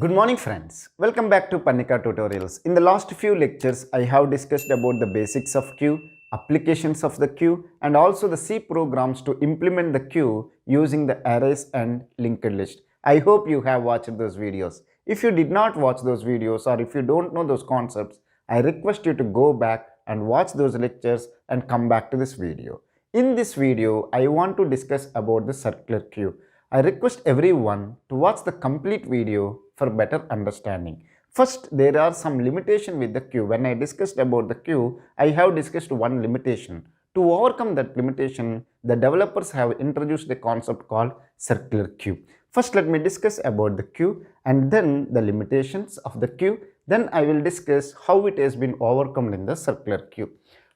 Good morning friends. Welcome back to Parnika tutorials. In the last few lectures, I have discussed about the basics of queue, applications of the queue and also the C programs to implement the queue using the arrays and linked list. I hope you have watched those videos. If you did not watch those videos or if you don't know those concepts, I request you to go back and watch those lectures and come back to this video. In this video, I want to discuss about the circular queue. I request everyone to watch the complete video for better understanding. First, there are some limitation with the queue. When I discussed about the queue, I have discussed one limitation. To overcome that limitation, the developers have introduced a concept called circular queue. First, let me discuss about the queue and then the limitations of the queue. Then I will discuss how it has been overcome in the circular queue.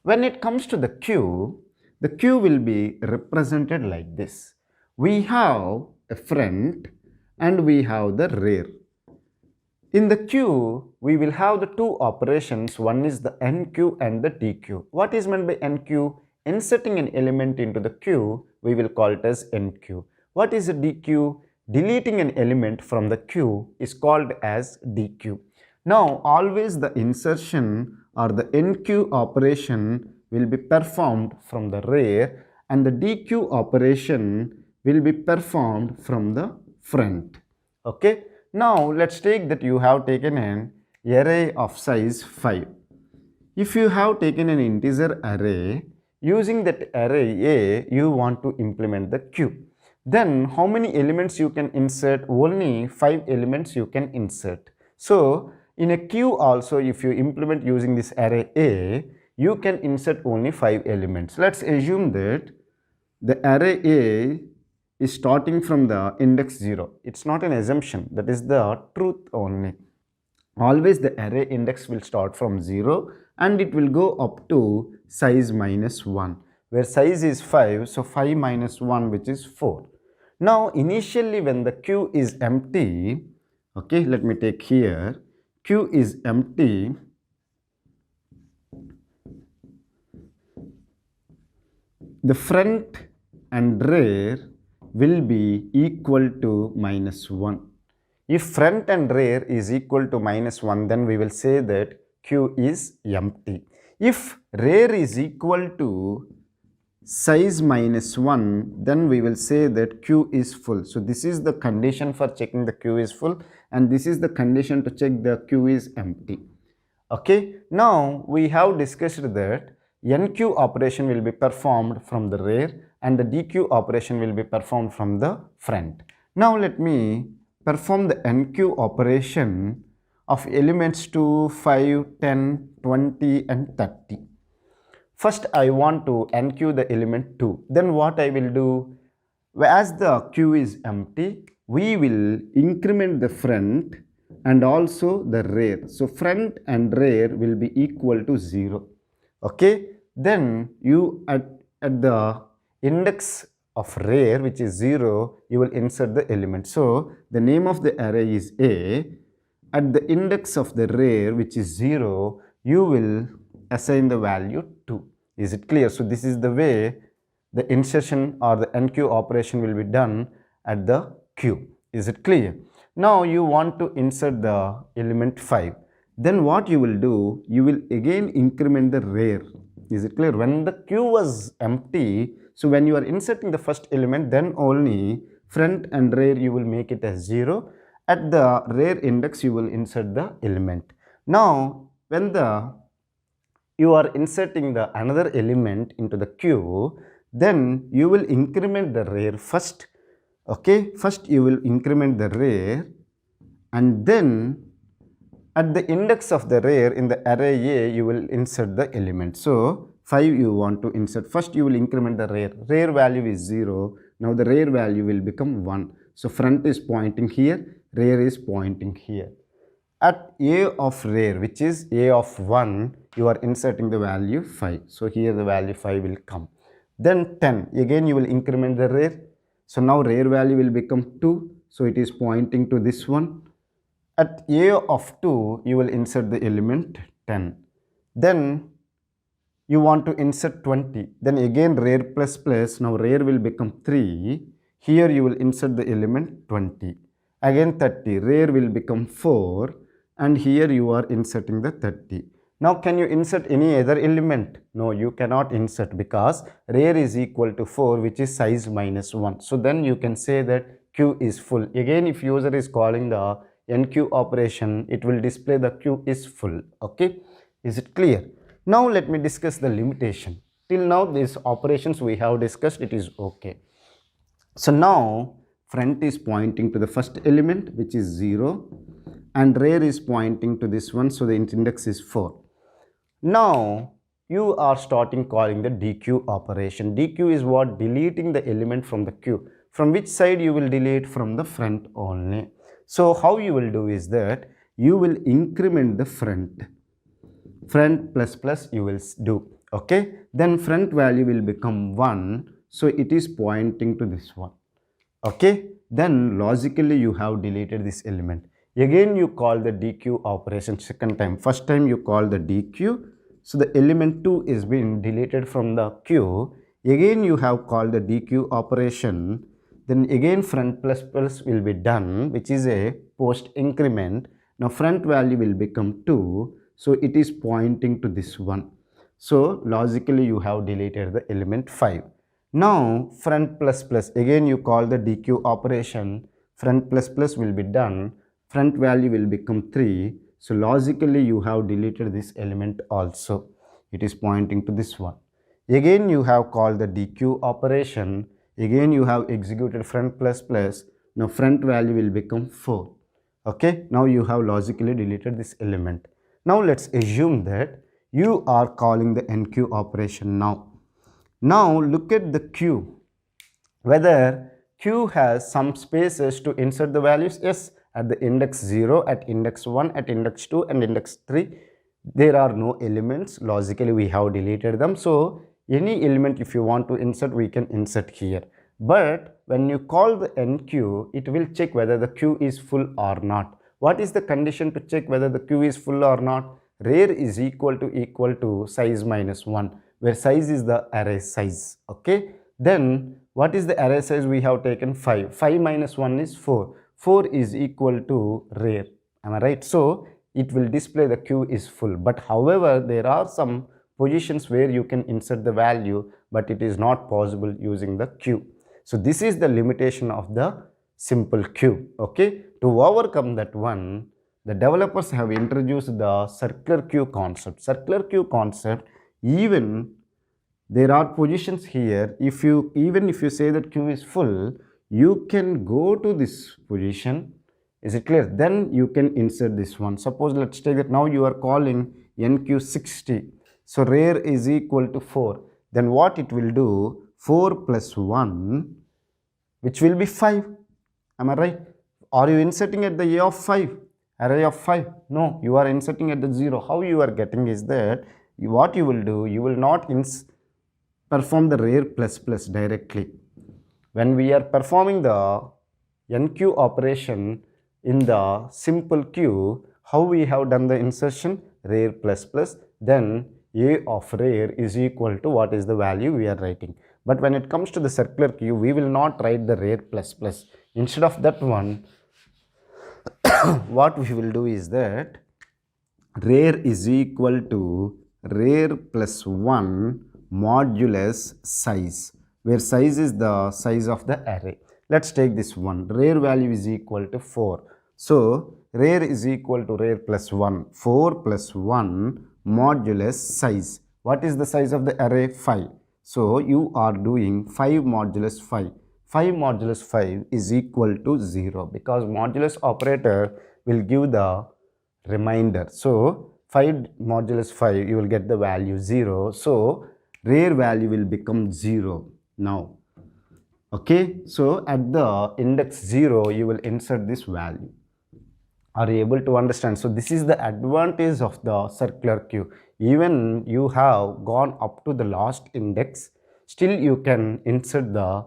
When it comes to the queue will be represented like this. We have a front and we have the rear. In the queue, we will have the two operations. One is the NQ and the DQ. What is meant by NQ? Inserting an element into the queue, we will call it as NQ. What is a DQ? Deleting an element from the queue is called as DQ. Now, always the insertion or the NQ operation will be performed from the rear and the DQ operation will be performed from the front. Okay. Now let's take that you have taken an array of size 5. If you have taken an integer array, using that array A, you want to implement the queue. Then how many elements you can insert? Only 5 elements you can insert. So in a queue also, if you implement using this array A, you can insert only 5 elements. Let's assume that the array A is starting from the index 0. It's not an assumption, that is the truth only. Always the array index will start from 0 and it will go up to size minus 1, where size is 5, so 5 minus 1, which is 4. Now initially when the queue is empty, okay, let me take here, queue is empty, the front and rear will be equal to minus 1. If front and rear is equal to minus 1, then we will say that queue is empty. If rear is equal to size minus 1, then we will say that queue is full. So this is the condition for checking the queue is full and this is the condition to check the queue is empty. Okay, now we have discussed that NQ operation will be performed from the rear and the DQ operation will be performed from the front. Now let me perform the NQ operation of elements 2, 5, 10, 20 and 30. First I want to NQ the element 2. Then what I will do? As the queue is empty, we will increment the front and also the rear. So front and rear will be equal to 0. Okay. Then you at the index of rear, which is 0, you will insert the element. So the name of the array is A. At the index of the rear, which is 0, you will assign the value 2. Is it clear? So this is the way the insertion or the NQ operation will be done at the queue. Is it clear? Now you want to insert the element 5. Then what you will do? You will again increment the rear. Is it clear? When the queue was empty, so when you are inserting the first element, then only front and rear you will make it as 0. At the rear index, you will insert the element. Now, when you are inserting the another element into the queue, then you will increment the rear first. Okay, first you will increment the rear and then at the index of the rear in the array A, you will insert the element. So 5 you want to insert. First you will increment the rear. Rear value is 0. Now the rear value will become 1. So front is pointing here, rear is pointing here. At A of rear, which is A of 1, you are inserting the value 5. So here the value 5 will come. Then 10. Again you will increment the rear. So now rear value will become 2. So it is pointing to this one. At A of 2, you will insert the element 10. Then you want to insert 20. Then again rear plus plus. Now rear will become 3. Here you will insert the element 20. again 30, rear will become 4, and here you are inserting the 30. Now can you insert any other element? No, you cannot insert because rear is equal to 4, which is size minus 1. So then you can say that Q is full. Again, if user is calling the NQ operation, it will display the Q is full. Okay, is it clear? Now let me discuss the limitation. Till now these operations we have discussed, it is okay. So now front is pointing to the first element, which is 0, and rear is pointing to this one, so the index is 4. Now you are starting calling the DQ operation. DQ is what? Deleting the element from the queue. From which side you will delete? From the front only. So how you will do is that you will increment the front plus plus you will do. Okay, then front value will become 1, so it is pointing to this one. Okay, then logically you have deleted this element. Again you call the DQ operation second time. First time you call the DQ, so the element 2 is being deleted from the queue. Again you have called the DQ operation, then again front plus plus will be done, which is a post increment. Now front value will become 2, so it is pointing to this one. So logically you have deleted the element 5. Now front plus plus, again you call the DQ operation, front plus plus will be done, front value will become 3, so logically you have deleted this element also, it is pointing to this one. Again you have called the DQ operation, again you have executed front plus plus, now front value will become 4. Okay, now you have logically deleted this element. Now let's assume that you are calling the NQ operation now. Now look at the queue, whether Q has some spaces to insert the values. Yes, at the index 0, at index 1, at index 2 and index 3 there are no elements. Logically we have deleted them, so any element if you want to insert, we can insert here. But when you call the NQ, it will check whether the queue is full or not. What is the condition to check whether the queue is full or not? Rear is equal to size minus 1, where size is the array size. Okay, then what is the array size? We have taken 5. 5 minus 1 is 4. 4 is equal to rear. Am I right? So it will display the queue is full. But however, there are some positions where you can insert the value, but it is not possible using the queue. So this is the limitation of the simple queue. Okay, to overcome that one, the developers have introduced the circular queue concept. Circular queue concept, even there are positions here, even if you say that queue is full, you can go to this position. Is it clear? Then you can insert this one. Suppose let's take that now you are calling NQ60. So rear is equal to 4. Then what it will do? 4 plus 1, which will be 5. Am I right? Are you inserting at the A of 5? Array of 5? No, you are inserting at the 0. How you are getting is that what you will do, you will not perform the rear plus plus directly. When we are performing the NQ operation in the simple queue, how we have done the insertion? Rear plus plus, then A of rear is equal to what is the value we are writing. But when it comes to the circular queue, we will not write the rear plus plus. Instead of that one, what we will do is that rear is equal to rear plus 1 modulus size, where size is the size of the array. Let's take this one. Rear value is equal to 4. So rear is equal to rear plus 1. 4 plus 1 modulus size. What is the size of the array? 5. So you are doing 5 modulus 5. 5 modulus 5 is equal to 0, because modulus operator will give the remainder. So 5 modulus 5, you will get the value 0. So rear value will become 0 now. Okay, so at the index 0, you will insert this value. Are you able to understand? So this is the advantage of the circular queue. Even you have gone up to the last index, still you can insert the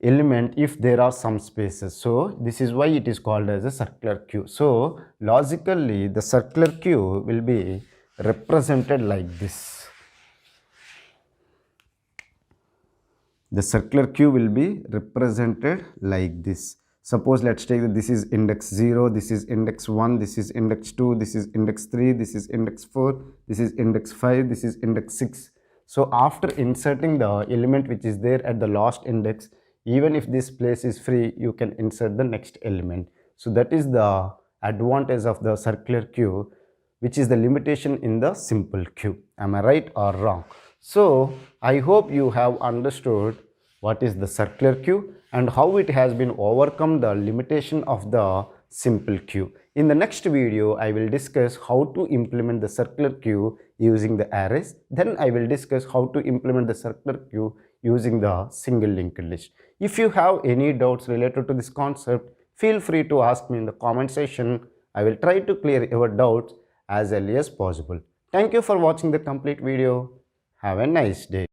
element if there are some spaces. So this is why it is called as a circular queue. So logically the circular queue will be represented like this. The circular queue will be represented like this. Suppose let's take that this is index 0, this is index 1, this is index 2, this is index 3, this is index 4, this is index 5, this is index 6. So after inserting the element which is there at the last index, even if this place is free, you can insert the next element. So that is the advantage of the circular queue, which is the limitation in the simple queue. Am I right or wrong? So I hope you have understood what is the circular queue and how it has been overcome the limitation of the simple queue. In the next video, I will discuss how to implement the circular queue using the arrays. Then I will discuss how to implement the circular queue using the single linked list. If you have any doubts related to this concept, feel free to ask me in the comment section. I will try to clear your doubts as early as possible. Thank you for watching the complete video. Have a nice day.